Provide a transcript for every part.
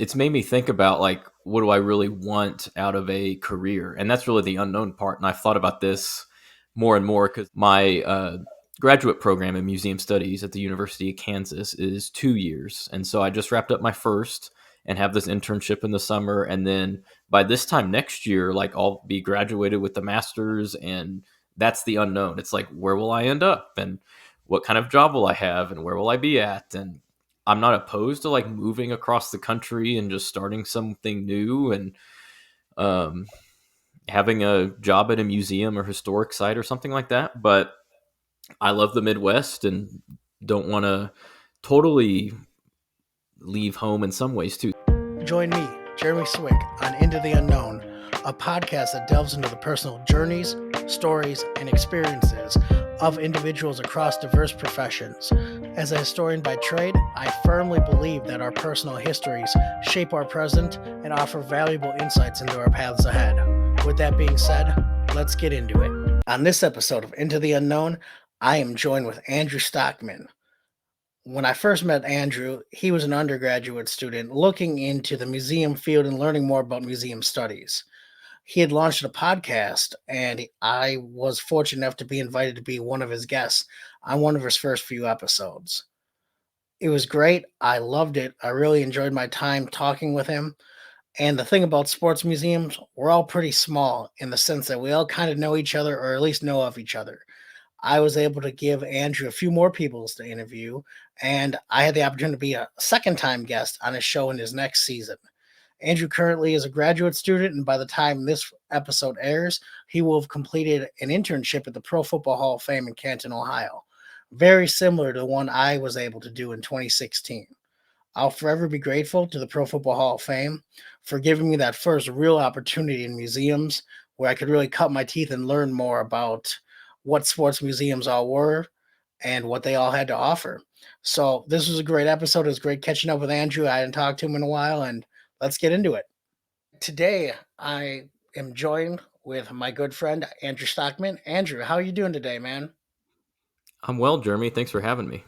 it's made me think about like, what do I really want out of a career? And that's really the unknown part. And I've thought about this more and more because my graduate program in museum studies at the University of Kansas is 2 years. And so I just wrapped up my first and have this internship in the summer. And then by this time next year, like I'll be graduated with the master's, and that's the unknown. It's like, where will I end up? And what kind of job will I have? And where will I be at? And I'm not opposed to like moving across the country and just starting something new and um, having a job at a museum or historic site or something like that. But I love the Midwest and don't want to totally leave home in some ways too. Join me, Jeremy Swick, on Into the Unknown, a podcast that delves into the personal journeys, stories, and experiences of individuals across diverse professions. As a historian by trade, I firmly believe that our personal histories shape our present and offer valuable insights into our paths ahead. With that being said, let's get into it. On this episode of Into the Unknown, I am joined with Andrew Stockmann. When I first met Andrew, he was an undergraduate student looking into the museum field and learning more about museum studies. He had launched a podcast, and I was fortunate enough to be invited to be one of his guests on one of his first few episodes. It was great. I loved it. I really enjoyed my time talking with him. And the thing about sports museums, we're all pretty small in the sense that we all kind of know each other, or at least know of each other. I was able to give Andrew a few more people to interview, and I had the opportunity to be a second time guest on his show in his next season. Andrew currently is a graduate student, and by the time this episode airs, he will have completed an internship at the Pro Football Hall of Fame in Canton, Ohio. Very similar to the one I was able to do in 2016. I'll forever be grateful to the Pro Football Hall of Fame for giving me that first real opportunity in museums where I could really cut my teeth and learn more about what sports museums all were and what they all had to offer. So this was a great episode. It was great catching up with Andrew. I hadn't talked to him in a while, and let's get into it. Today, I am joined with my good friend, Andrew Stockmann. Andrew, how are you doing today, man? I'm well, Jeremy. Thanks for having me.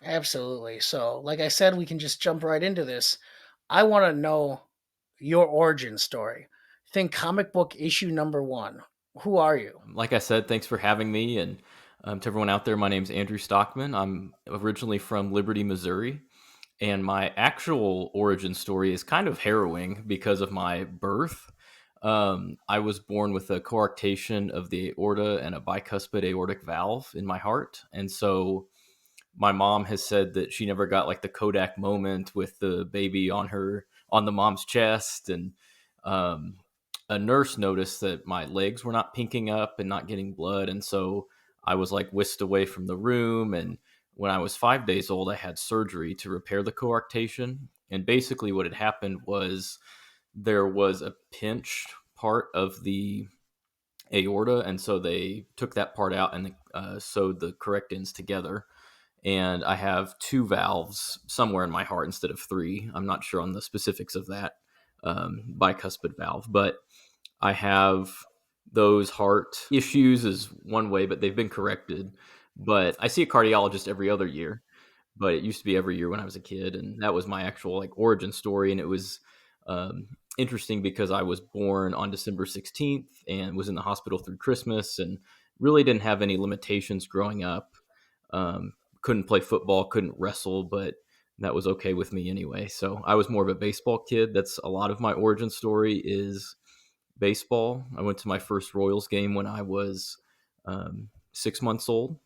Absolutely. So, like I said, we can just jump right into this. I want to know your origin story. Think comic book issue number one. Who are you? Like I said, thanks for having me. And to everyone out there, my name's Andrew Stockman. I'm originally from Liberty, Missouri. And my actual origin story is kind of harrowing because of my birth. I was born with a coarctation of the aorta and a bicuspid aortic valve in my heart. And so my mom has said that she never got like the Kodak moment with the baby on the mom's chest. And um, a nurse noticed that my legs were not pinking up and not getting blood. And so I was like whisked away from the room. And when I was 5 days old, I had surgery to repair the coarctation. And basically, what had happened was there was a pinched part of the aorta. And so they took that part out and sewed the correct ends together. And I have two valves somewhere in my heart instead of three. I'm not sure on the specifics of that bicuspid valve, but I have those heart issues is one way, but they've been corrected. But I see a cardiologist every other year, but it used to be every year when I was a kid, and that was my actual like origin story. And it was um, interesting because I was born on December 16th and was in the hospital through Christmas, and really didn't have any limitations growing up. Um, couldn't play football, couldn't wrestle, but that was okay with me anyway. So I was more of a baseball kid. That's a lot of my origin story is baseball. I went to my first Royals game when I was 6 months old.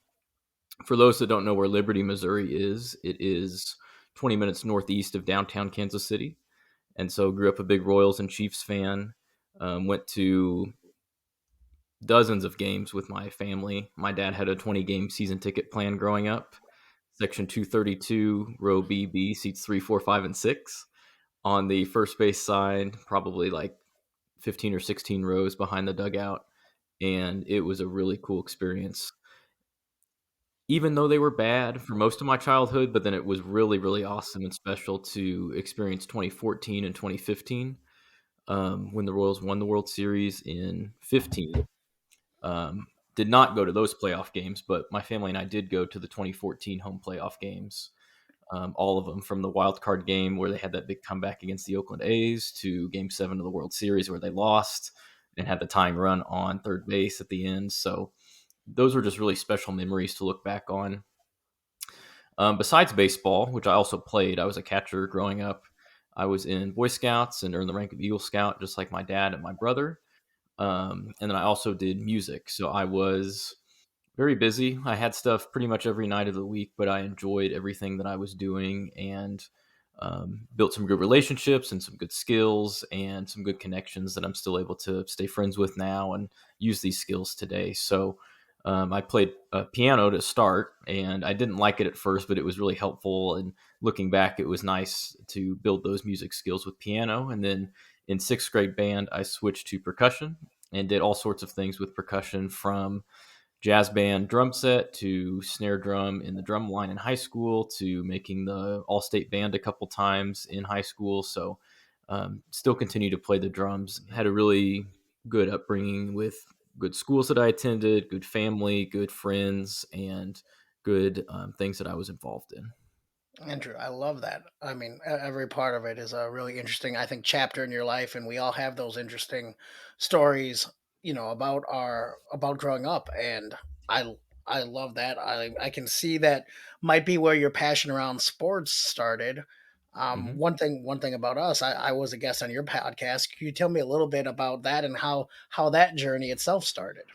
For those that don't know where Liberty, Missouri is, it is 20 minutes northeast of downtown Kansas City. And so grew up a big Royals and Chiefs fan. Went to dozens of games with my family. My dad had a 20 game season ticket plan growing up. Section 232, row BB, seats 3, 4, 5, and 6. On the first base side, probably like 15 or 16 rows behind the dugout. And it was a really cool experience. Even though they were bad for most of my childhood, but then it was really, really awesome and special to experience 2014 and 2015 when the Royals won the World Series in 15. Did not go to those playoff games, but my family and I did go to the 2014 home playoff games all of them, from the wild card game where they had that big comeback against the Oakland A's to Game 7 of the World Series where they lost and had the tying run on third base at the end. So those were just really special memories to look back on. Besides baseball, which I also played, I was a catcher growing up. I was in Boy Scouts and earned the rank of Eagle Scout, just like my dad and my brother. And then I also did music. So I was very busy. I had stuff pretty much every night of the week, but I enjoyed everything that I was doing and built some good relationships and some good skills and some good connections that I'm still able to stay friends with now and use these skills today. So I played piano to start, and I didn't like it at first, but it was really helpful. And looking back, it was nice to build those music skills with piano. And then in sixth grade band, I switched to percussion and did all sorts of things with percussion, from jazz band drum set to snare drum in the drum line in high school to making the all state band a couple times in high school. So still continue to play the drums. Had a really good upbringing with good schools that I attended, good family, good friends, and good things that I was involved in. Andrew, I love that. I mean, every part of it is a really interesting, I think, chapter in your life, and we all have those interesting stories, about growing up. And I I love that. I can see that might be where your passion around sports started. Mhm. One thing about us, I was a guest on your podcast. Can you tell me a little bit about that and how that journey itself started?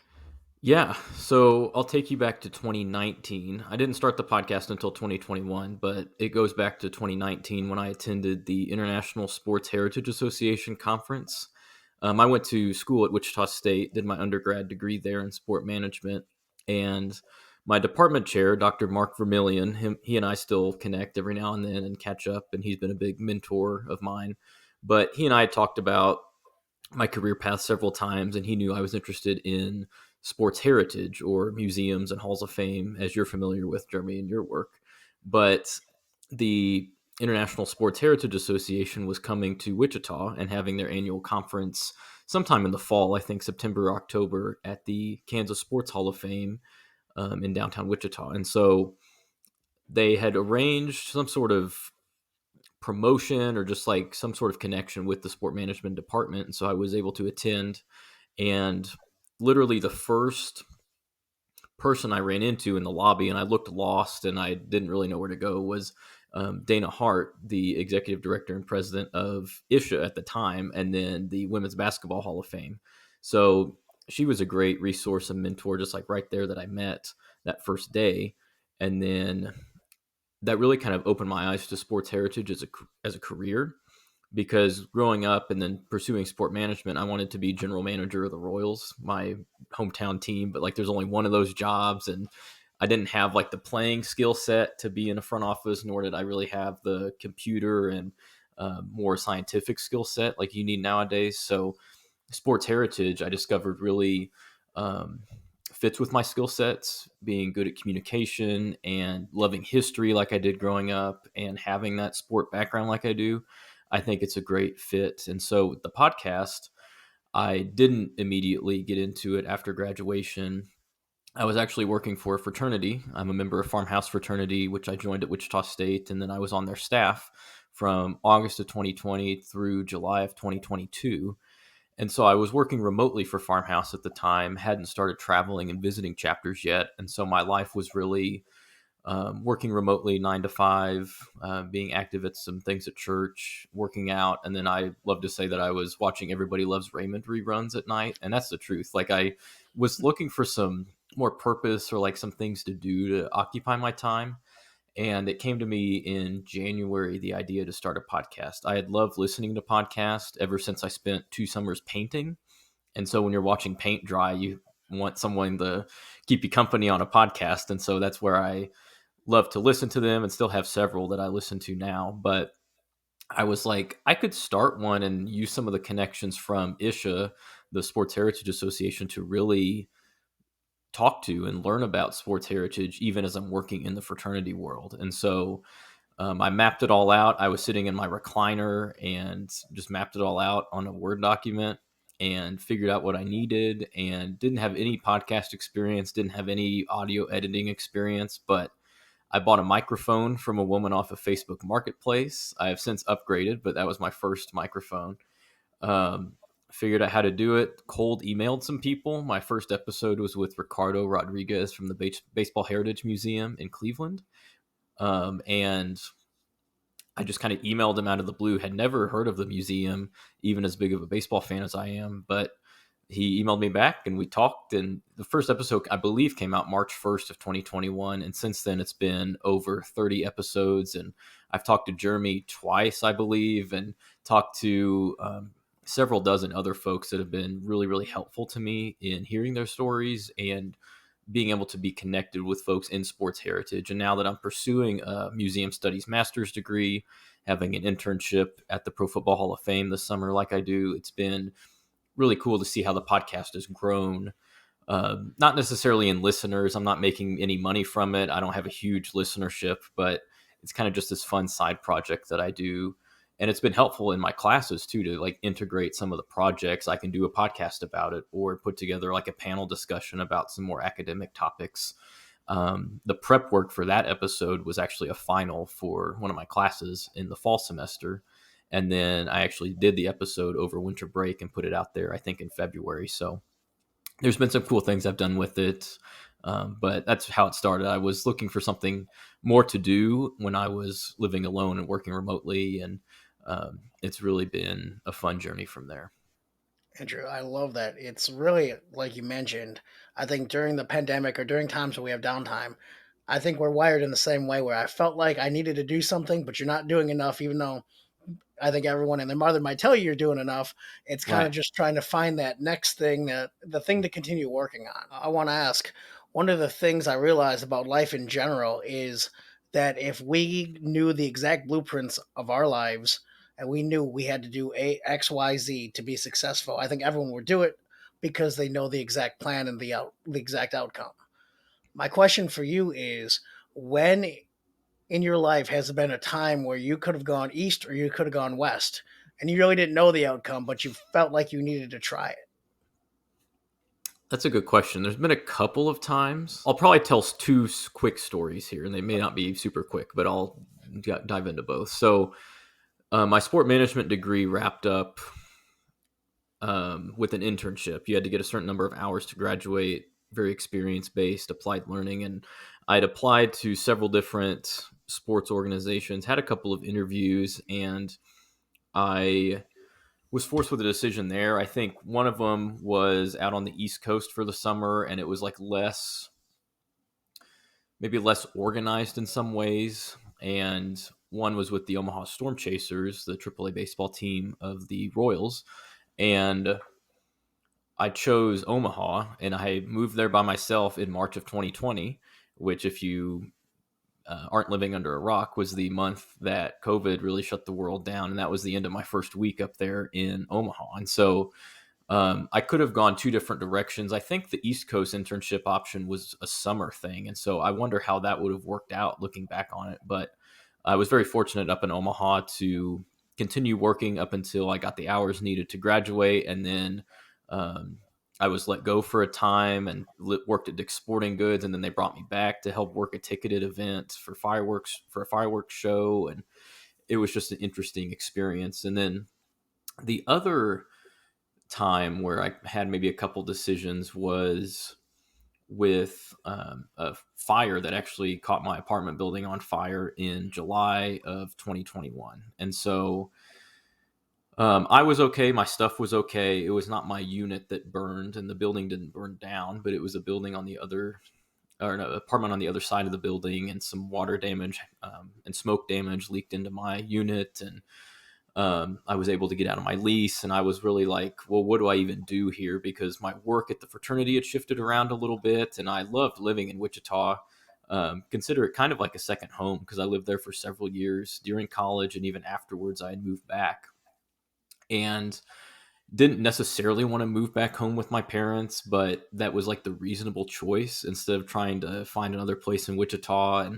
Yeah, so I'll take you back to 2019. I didn't start the podcast until 2021, but it goes back to 2019 when I attended the International Sports Heritage Association conference. I went to school at Wichita State, did my undergrad degree there in sport management, and my department chair, Dr. Mark Vermillion, he and I still connect every now and then and catch up, and he's been a big mentor of mine. But he and I talked about my career path several times, and he knew I was interested in sports heritage or museums and halls of fame, as you're familiar with, Jeremy, in your work. But the International Sports Heritage Association was coming to Wichita and having their annual conference sometime in the fall, I think September or October, at the Kansas Sports Hall of Fame in downtown Wichita. And so they had arranged some sort of promotion or just like some sort of connection with the sport management department. And so I was able to attend, and literally the first person I ran into in the lobby, and I looked lost and I didn't really know where to go, was Dana Hart, the executive director and president of ISHA at the time, and then the Women's Basketball Hall of Fame. So she was a great resource and mentor, just like right there that I met that first day. And then that really kind of opened my eyes to sports heritage as a career, because growing up and then pursuing sport management, I wanted to be general manager of the Royals, my hometown team. But like, there's only one of those jobs, and I didn't have like the playing skill set to be in a front office, nor did I really have the computer and more scientific skill set like you need nowadays. So sports heritage, I discovered, really um, fits with my skill sets, being good at communication and loving history like I did growing up and having that sport background like I do. I think it's a great fit. And so with the podcast, I didn't immediately get into it after graduation. I was actually working for a fraternity. I'm a member of Farmhouse Fraternity, which I joined at Wichita State, and then I was on their staff from August of 2020 through July of 2022. And so I was working remotely for Farmhouse at the time, hadn't started traveling and visiting chapters yet. And so my life was really working remotely 9 to 5, being active at some things at church, working out. And then I love to say that I was watching Everybody Loves Raymond reruns at night. And that's the truth. Like, I was looking for some more purpose or like some things to do to occupy my time. And it came to me in January, the idea to start a podcast. I had loved listening to podcasts ever since I spent 2 summers painting. And so when you're watching paint dry, you want someone to keep you company on a podcast. And so that's where I love to listen to them, and still have several that I listen to now. But I was like, I could start one and use some of the connections from ISHA, the Sports Heritage Association, to really talk to and learn about sports heritage, even as I'm working in the fraternity world. And so I mapped it all out. I was sitting in my recliner and just mapped it all out on a Word document and figured out what I needed, and didn't have any podcast experience, didn't have any audio editing experience, but I bought a microphone from a woman off of Facebook Marketplace. I have since upgraded, but that was my first microphone. Um, Figured out how to do it. Cold emailed some people. My first episode was with Ricardo Rodriguez from the Baseball Heritage Museum in Cleveland. And I just kind of emailed him out of the blue. Had never heard of the museum, even as big of a baseball fan as I am. But he emailed me back, and we talked. And the first episode, I believe, came out March 1st of 2021. And since then, it's been over 30 episodes. And I've talked to Jeremy twice, I believe, and talked to several dozen other folks that have been really, really helpful to me in hearing their stories and being able to be connected with folks in sports heritage. And now that I'm pursuing a museum studies master's degree, having an internship at the Pro Football Hall of Fame this summer, like I do, it's been really cool to see how the podcast has grown. Not necessarily in listeners. I'm not making any money from it. I don't have a huge listenership, but it's kind of just this fun side project that I do. And it's been helpful in my classes too, to like integrate some of the projects. I can do a podcast about it or put together like a panel discussion about some more academic topics. The prep work for that episode was actually a final for one of my classes in the fall semester. And then I actually did the episode over winter break and put it out there, I think, in February. So there's been some cool things I've done with it. But that's how it started. I was looking for something more to do when I was living alone and working remotely. And it's really been a fun journey from there. Andrew, I love that. It's really like you mentioned. I think during the pandemic or during times when we have downtime, I think we're wired in the same way where I felt like I needed to do something, but you're not doing enough, even though I think everyone and their mother might tell you you're doing enough. It's kind of Right. just trying to find that next thing, that the thing to continue working on. I want to ask, one of the things I realized about life in general is that if we knew the exact blueprints of our lives and we knew we had to do a X, Y, Z to be successful, I think everyone would do it because they know the exact plan and the exact outcome. My question for you is, when in your life has there been a time where you could have gone east or you could have gone west and you really didn't know the outcome, but you felt like you needed to try it? That's a good question. There's been a couple of times. I'll probably tell two quick stories here, and they may not be super quick, but I'll dive into both. So, my sport management degree wrapped up with an internship. You had to get a certain number of hours to graduate, very experience based, applied learning. And I'd applied to several different sports organizations, had a couple of interviews, and I was forced with a decision there. I think one of them was out on the East Coast for the summer, and it was like maybe less organized in some ways. And one was with the Omaha Storm Chasers, the AAA baseball team of the Royals. And I chose Omaha, and I moved there by myself in March of 2020, which, if you aren't living under a rock, was the month that COVID really shut the world down. And that was the end of my first week up there in Omaha. And so I could have gone two different directions. I think the East Coast internship option was a summer thing. And so I wonder how that would have worked out looking back on it. But I was very fortunate up in Omaha to continue working up until I got the hours needed to graduate. And then um, I was let go for a time and worked at Dick's Sporting Goods. And then they brought me back to help work a ticketed event for a fireworks show. And it was just an interesting experience. And then the other time where I had maybe a couple decisions was with a fire that actually caught my apartment building on fire in July of 2021. And so I was okay. My stuff was okay. It was not my unit that burned, and the building didn't burn down, but it was a building on the other, or an apartment on the other side of the building, and some water damage and smoke damage leaked into my unit. And I was able to get out of my lease, and I was really like, well, what do I even do here? Because my work at the fraternity had shifted around a little bit, and I loved living in Wichita. Consider it kind of like a second home because I lived there for several years during college, and even afterwards, I had moved back and didn't necessarily want to move back home with my parents, but that was like the reasonable choice instead of trying to find another place in Wichita. And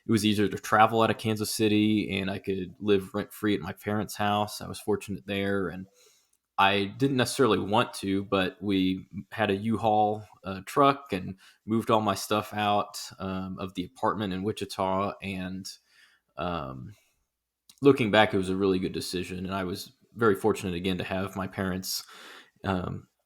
it was easier to travel out of Kansas City, and I could live rent free at my parents' house. I was fortunate there. And I didn't necessarily want to, but we had a U-Haul truck and moved all my stuff out of the apartment in Wichita. And um, looking back, it was a really good decision. And I was very fortunate again to have my parents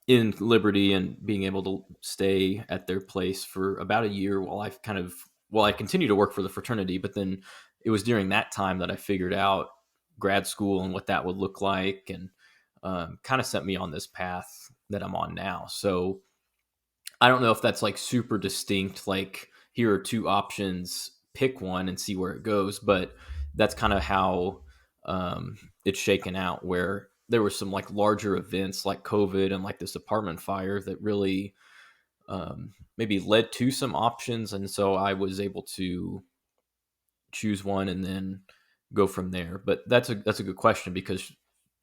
in Liberty and being able to stay at their place for about a year while I continued to work for the fraternity. But then it was during that time that I figured out grad school and what that would look like, and kind of set me on this path that I'm on now. So I don't know if that's like super distinct, like here are two options, pick one and see where it goes. But that's kind of how it's shaken out, where there were some like larger events like COVID and like this apartment fire that really maybe led to some options. And so I was able to choose one and then go from there. But that's a good question, because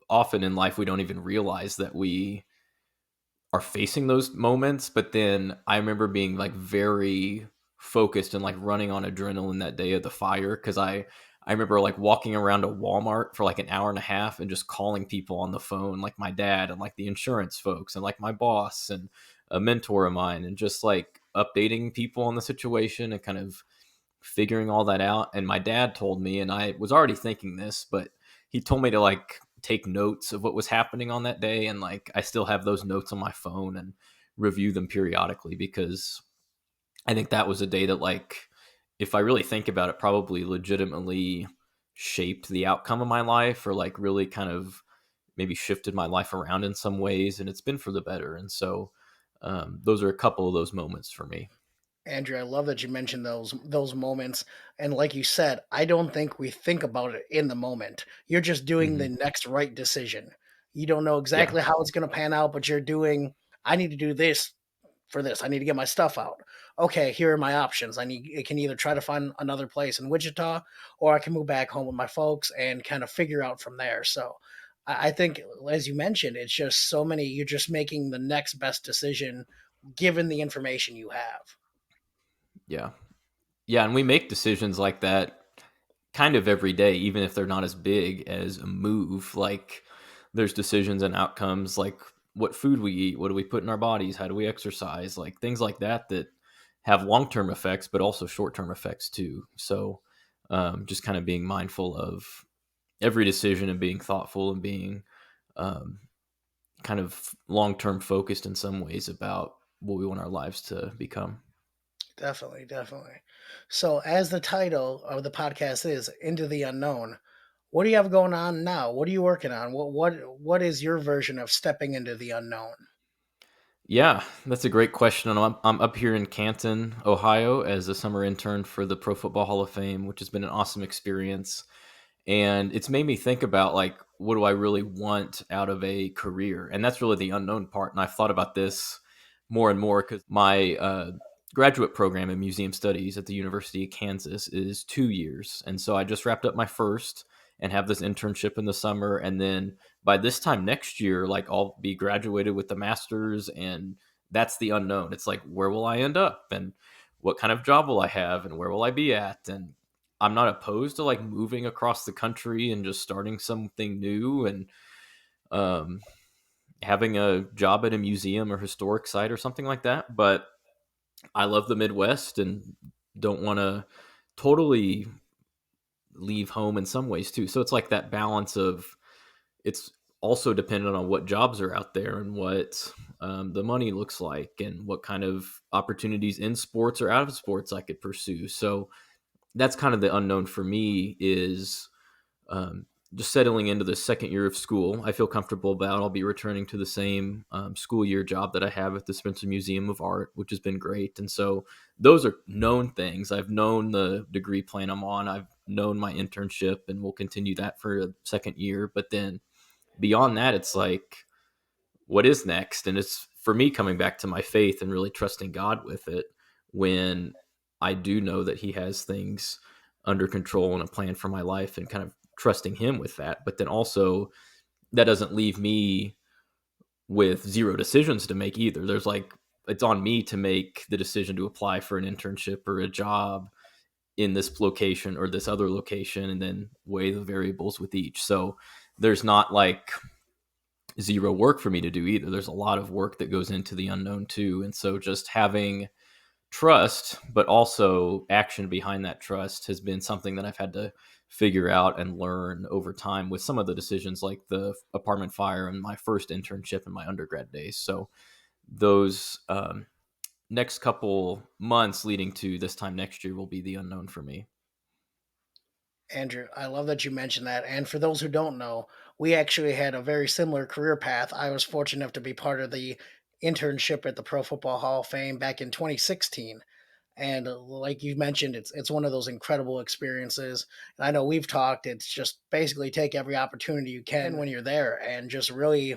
often in life we don't even realize that we are facing those moments. But then I remember being like very focused and like running on adrenaline that day of the fire, because I remember like walking around a Walmart for like an hour and a half and just calling people on the phone, like my dad and like the insurance folks and like my boss and a mentor of mine, and just like updating people on the situation and kind of figuring all that out. And my dad told me, and I was already thinking this, but he told me to like take notes of what was happening on that day. And like, I still have those notes on my phone and review them periodically, because I think that was a day that, like, if I really think about it, probably legitimately shaped the outcome of my life, or like really kind of maybe shifted my life around in some ways. And it's been for the better. And so, those are a couple of those moments for me. Andrew, I love that you mentioned those moments. And like you said, I don't think we think about it in the moment. You're just doing Hmm. the next right decision. You don't know Yeah. exactly how it's going to pan out, but you're doing. I need to do this for this. I need to get my stuff out. Okay, here are my options. I can either try to find another place in Wichita, or I can move back home with my folks and kind of figure out from there. So I think, as you mentioned, it's just so many. You're just making the next best decision given the information you have. Yeah. Yeah. And we make decisions like that kind of every day, even if they're not as big as a move. Like, there's decisions and outcomes like what food we eat, what do we put in our bodies, how do we exercise, like things like that that have long term effects, but also short term effects too. So, just kind of being mindful of every decision and being thoughtful and being um, kind of long term focused in some ways about what we want our lives to become. Definitely, definitely. So, as the title of the podcast is "Into the Unknown," what do you have going on now? What are you working on? What is your version of stepping into the unknown? Yeah, that's a great question. And I'm up here in Canton, Ohio, as a summer intern for the Pro Football Hall of Fame, which has been an awesome experience. And it's made me think about, like, what do I really want out of a career? And that's really the unknown part. And I've thought about this more and more, because my graduate program in museum studies at the University of Kansas is 2 years. And so I just wrapped up my first and have this internship in the summer. And then by this time next year, like, I'll be graduated with the master's. And that's the unknown. It's like, where will I end up? And what kind of job will I have? And where will I be at? And I'm not opposed to like moving across the country and just starting something new, and um, having a job at a museum or historic site or something like that. But I love the Midwest and don't want to totally leave home in some ways too. So it's like that balance of, it's also dependent on what jobs are out there and what the money looks like and what kind of opportunities in sports or out of sports I could pursue. So that's kind of the unknown for me, is um, just settling into the second year of school. I feel comfortable about I'll be returning to the same school year job that I have at the Spencer Museum of Art, which has been great. And so those are known things. I've known the degree plan I'm on. I've known my internship, and will continue that for a second year. But then beyond that, it's like, what is next? And it's for me coming back to my faith and really trusting God with it, when I do know that He has things under control and a plan for my life, and kind of trusting Him with that. But then also, that doesn't leave me with zero decisions to make either. There's like, it's on me to make the decision to apply for an internship or a job in this location or this other location, and then weigh the variables with each. So there's not like zero work for me to do either. There's a lot of work that goes into the unknown too. And so just having trust, but also action behind that trust has been something that I've had to figure out and learn over time with some of the decisions like the apartment fire and my first internship in my undergrad days. So those next couple months leading to this time next year will be the unknown for me. Andrew, I love that you mentioned that. And for those who don't know, we actually had a very similar career path. I was fortunate enough to be part of the internship at the Pro Football Hall of Fame back in 2016. And like you mentioned, it's one of those incredible experiences. And I know we've talked. It's just basically take every opportunity you can when you're there, and just really,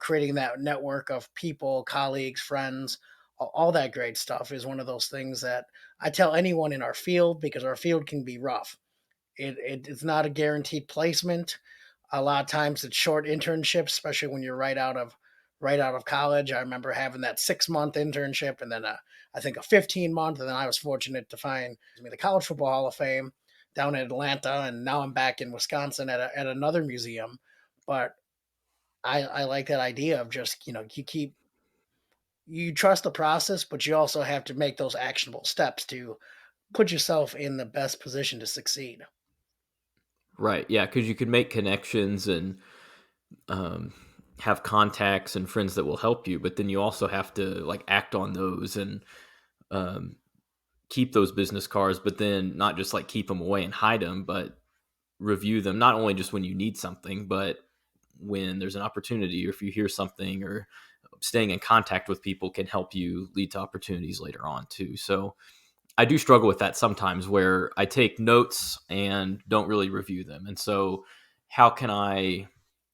creating that network of people, colleagues, friends, all that great stuff is one of those things that I tell anyone in our field, because our field can be rough. It's not a guaranteed placement. A lot of times it's short internships, especially when you're right out of college. I remember having that 6 month internship, and then I think a 15 month, and then I was fortunate to find the College Football Hall of Fame down in Atlanta, and now I'm back in Wisconsin at another museum. But I like that idea of just you trust the process, but you also have to make those actionable steps to put yourself in the best position to succeed. Right. Yeah. Because you can make connections and um, have contacts and friends that will help you, but then you also have to like act on those and um, keep those business cards, but then not just like keep them away and hide them, but review them not only just when you need something, but when there's an opportunity or if you hear something or staying in contact with people can help you lead to opportunities later on too. So I do struggle with that sometimes where I take notes and don't really review them. And so how can I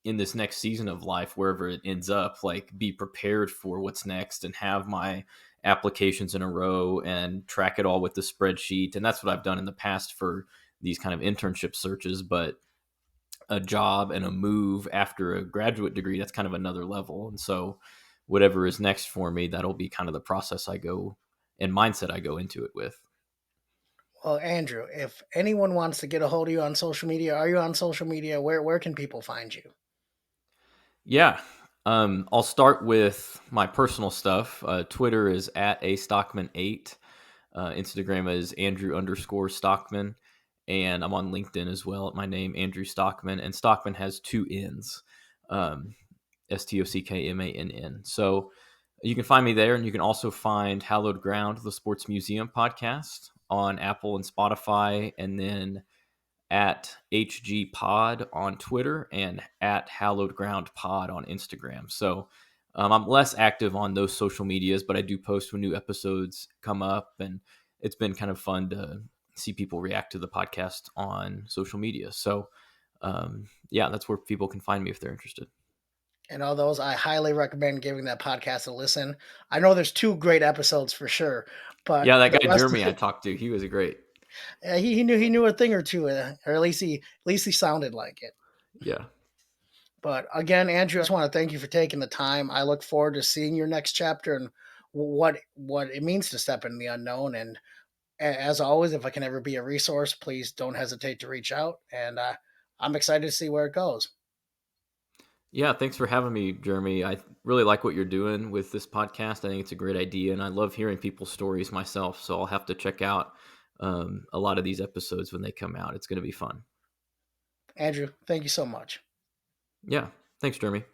in this next season of life wherever it ends up like be prepared for what's next and have my applications in a row and track it all with the spreadsheet. And that's what I've done in the past for these kind of internship searches, but a job and a move after a graduate degree, that's kind of another level. And so whatever is next for me, that'll be kind of the process I go and mindset I go into it with. Well, Andrew, if anyone wants to get a hold of you on social media, are you on social media? Where can people find you? Yeah. I'll start with my personal stuff. Twitter is at a Stockman8. Instagram is Andrew underscore Stockman. And I'm on LinkedIn as well at my name, Andrew Stockman. And Stockman has two N's, Stockmann. So you can find me there. And you can also find Hallowed Ground, the Sports Museum podcast on Apple and Spotify. And then at HG Pod on Twitter and at Hallowed Ground Pod on Instagram. So I'm less active on those social medias, but I do post when new episodes come up, and it's been kind of fun to see people react to the podcast on social media. So yeah, that's where people can find me if they're interested. And all those, I highly recommend giving that podcast a listen. I know there's two great episodes for sure, but Yeah, that the guy rest Jeremy of I it, talked to, he was great. he knew a thing or two, or at least he sounded like it. Yeah. But again, Andrew, I just want to thank you for taking the time. I look forward to seeing your next chapter and what it means to step in the unknown. And as always, if I can ever be a resource, please don't hesitate to reach out. And I'm excited to see where it goes. Yeah, thanks for having me, Jeremy. I really like what you're doing with this podcast. I think it's a great idea, and I love hearing people's stories myself. So I'll have to check out a lot of these episodes when they come out. It's going to be fun. Andrew, thank you so much. Yeah, thanks, Jeremy.